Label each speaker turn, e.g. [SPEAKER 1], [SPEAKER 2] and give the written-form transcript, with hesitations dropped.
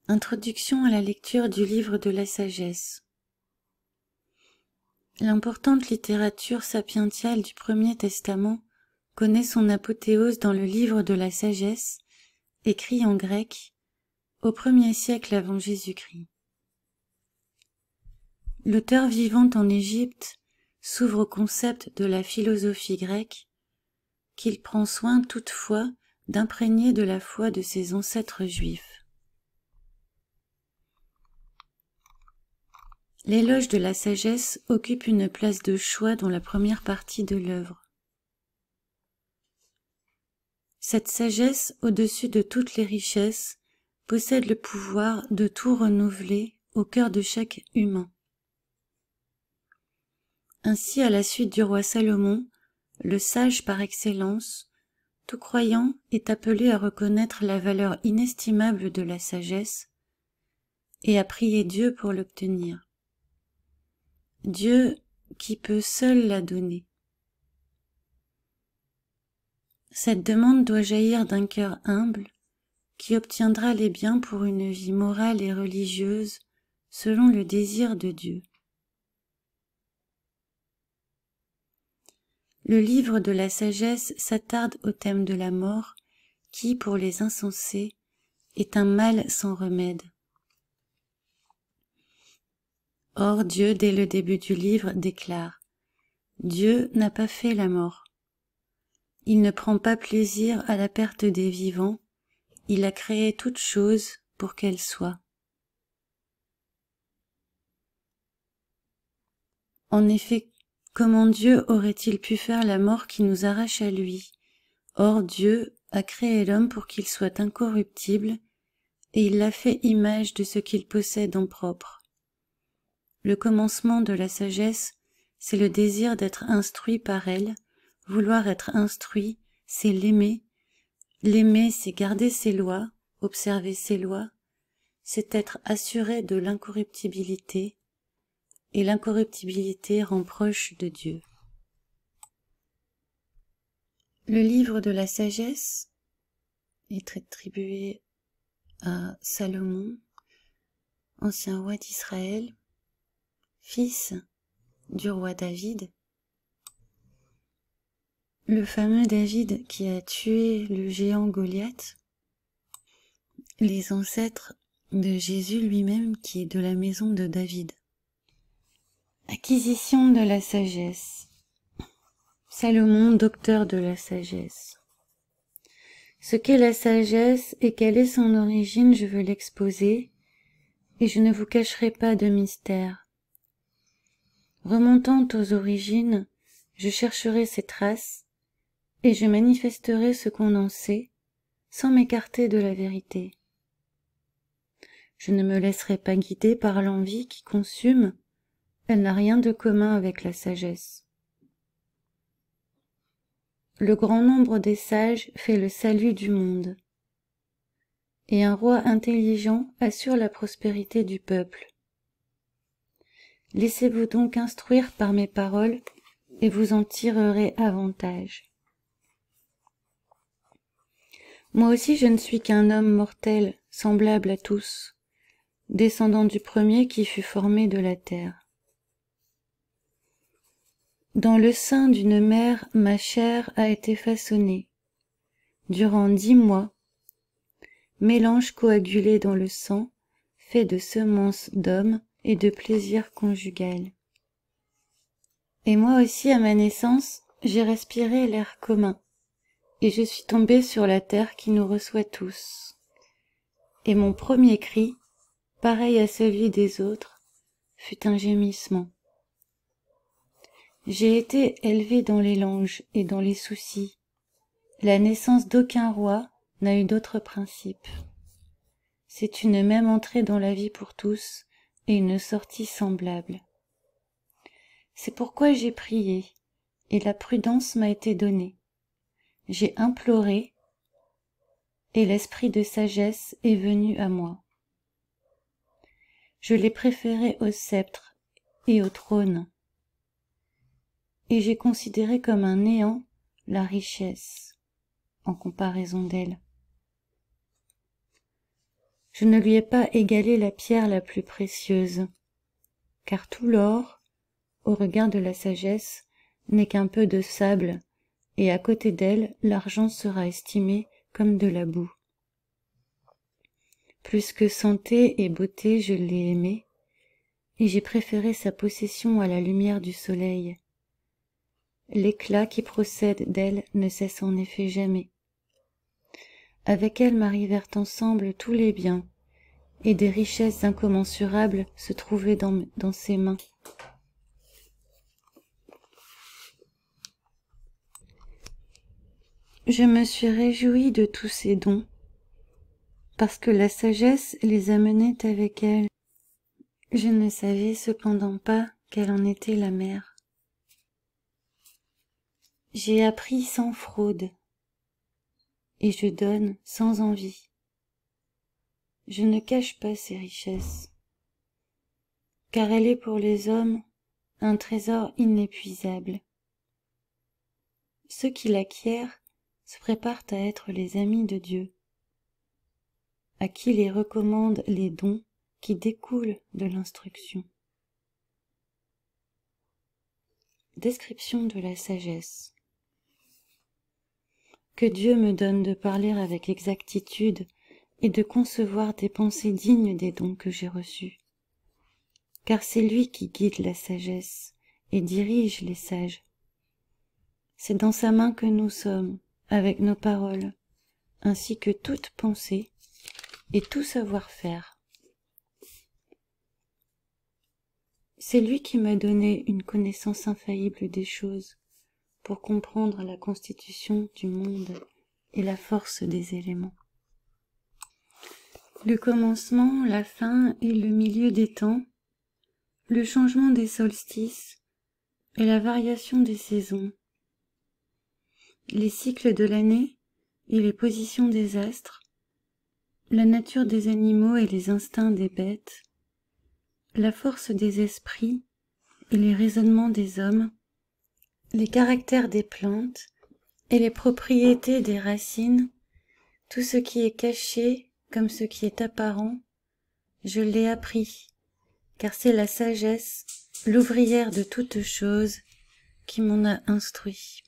[SPEAKER 1] Introduction à la lecture du livre de la sagesse. L'importante littérature sapientiale du Premier Testament connaît son apothéose dans le livre de la sagesse, écrit en grec, au 1er siècle avant Jésus-Christ. L'auteur vivant en Égypte s'ouvre au concept de la philosophie grecque, qu'il prend soin toutefois d'imprégner de la foi de ses ancêtres juifs. L'éloge de la sagesse occupe une place de choix dans la première partie de l'œuvre. Cette sagesse, au-dessus de toutes les richesses, possède le pouvoir de tout renouveler au cœur de chaque humain. Ainsi, à la suite du roi Salomon, le sage par excellence, tout croyant est appelé à reconnaître la valeur inestimable de la sagesse et à prier Dieu pour l'obtenir. Dieu qui peut seul la donner. Cette demande doit jaillir d'un cœur humble qui obtiendra les biens pour une vie morale et religieuse selon le désir de Dieu. Le livre de la sagesse s'attarde au thème de la mort qui, pour les insensés, est un mal sans remède. Or Dieu, dès le début du livre, déclare « Dieu n'a pas fait la mort. Il ne prend pas plaisir à la perte des vivants, il a créé toutes choses pour qu'elles soient. » En effet, comment Dieu aurait-il pu faire la mort qui nous arrache à lui? Or Dieu a créé l'homme pour qu'il soit incorruptible, et il l'a fait image de ce qu'il possède en propre. Le commencement de la sagesse, c'est le désir d'être instruit par elle. Vouloir être instruit, c'est l'aimer. L'aimer, c'est garder ses lois, observer ses lois. C'est être assuré de l'incorruptibilité, et l'incorruptibilité rend proche de Dieu. Le livre de la sagesse est attribué à Salomon, ancien roi d'Israël, fils du roi David, le fameux David qui a tué le géant Goliath, les ancêtres de Jésus lui-même qui est de la maison de David. Acquisition de la sagesse. Salomon, docteur de la sagesse. Ce qu'est la sagesse et quelle est son origine, je veux l'exposer, et je ne vous cacherai pas de mystère. Remontant aux origines, je chercherai ses traces, et je manifesterai ce qu'on en sait, sans m'écarter de la vérité. Je ne me laisserai pas guider par l'envie qui consume, elle n'a rien de commun avec la sagesse. Le grand nombre des sages fait le salut du monde, et un roi intelligent assure la prospérité du peuple. Laissez-vous donc instruire par mes paroles, et vous en tirerez avantage. Moi aussi je ne suis qu'un homme mortel, semblable à tous, descendant du premier qui fut formé de la terre. Dans le sein d'une mère, ma chair a été façonnée. Durant 10 mois, mélange coagulé dans le sang, fait de semences d'homme et de plaisir conjugal. Et moi aussi, à ma naissance, j'ai respiré l'air commun, et je suis tombé sur la terre qui nous reçoit tous. Et mon premier cri, pareil à celui des autres, fut un gémissement. J'ai été élevé dans les langes et dans les soucis. La naissance d'aucun roi n'a eu d'autre principe. C'est une même entrée dans la vie pour tous et une sortie semblable. C'est pourquoi j'ai prié, et la prudence m'a été donnée. J'ai imploré, et l'esprit de sagesse est venu à moi. Je l'ai préféré au sceptre et au trône, et j'ai considéré comme un néant la richesse en comparaison d'elle. Je ne lui ai pas égalé la pierre la plus précieuse, car tout l'or, au regard de la sagesse, n'est qu'un peu de sable, et à côté d'elle, l'argent sera estimé comme de la boue. Plus que santé et beauté, je l'ai aimée, et j'ai préféré sa possession à la lumière du soleil. L'éclat qui procède d'elle ne cesse en effet jamais. Avec elle m'arrivèrent ensemble tous les biens, et des richesses incommensurables se trouvaient dans ses mains. Je me suis réjouie de tous ces dons, parce que la sagesse les amenait avec elle. Je ne savais cependant pas qu'elle en était la mère. J'ai appris sans fraude, et je donne sans envie. Je ne cache pas ces richesses, car elle est pour les hommes un trésor inépuisable. Ceux qui l'acquièrent se préparent à être les amis de Dieu, à qui les recommandent les dons qui découlent de l'instruction. Description de la sagesse. Que Dieu me donne de parler avec exactitude et de concevoir des pensées dignes des dons que j'ai reçus, car c'est lui qui guide la sagesse et dirige les sages. C'est dans sa main que nous sommes, avec nos paroles, ainsi que toute pensée et tout savoir-faire. C'est lui qui m'a donné une connaissance infaillible des choses, pour comprendre la constitution du monde et la force des éléments. Le commencement, la fin et le milieu des temps, le changement des solstices et la variation des saisons, les cycles de l'année et les positions des astres, la nature des animaux et les instincts des bêtes, la force des esprits et les raisonnements des hommes, les caractères des plantes et les propriétés des racines, tout ce qui est caché comme ce qui est apparent, je l'ai appris, car c'est la sagesse, l'ouvrière de toutes choses, qui m'en a instruit.